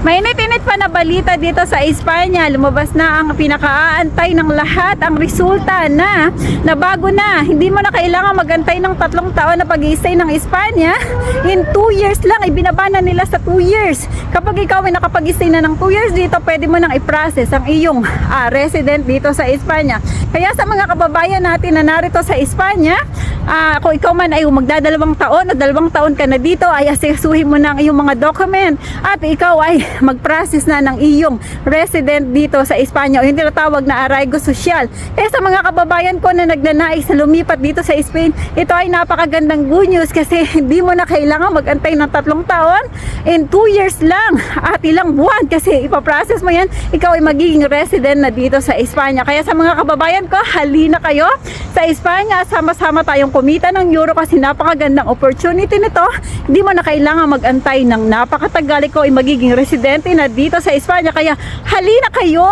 Mainit-init pa na balita dito sa Espanya. Lumabas na ang pinakaaantay ng lahat, ang resulta na bago na. Hindi mo na kailangan magantay ng 3 taon na pag-i-stay ng Espanya. In 2 years lang, ibinaba na nila sa 2 years. Kapag ikaw ay nakapag-i-stay na ng 2 years dito, pwede mo nang i-process ang iyong resident dito sa Espanya. Kaya sa mga kababayan natin na narito sa Espanya, kung ikaw man ay magdadalawang taon o 2 taon ka na dito, ay asikasuhin mo na ang iyong mga document at ikaw ay mag-process na ng iyong resident dito sa Espanya o yung tinatawag na arraigo social. Kaya sa mga kababayan ko na nagnanais na lumipat dito sa Spain, ito ay napakagandang good news kasi hindi mo na kailangan mag-antay ng 3 taon, in 2 years lang at ilang buwan kasi ipaprocess mo yan, ikaw ay magiging resident na dito sa Espanya. Kaya sa mga kababayan ko, halina kayo sa Espanya, sama-sama tayong kumita ng euro kasi napakagandang opportunity nito. Hindi mo na kailangan mag-antay ng napakatagal, ikaw ay magiging residente na dito sa Espanya. Kaya halina kayo!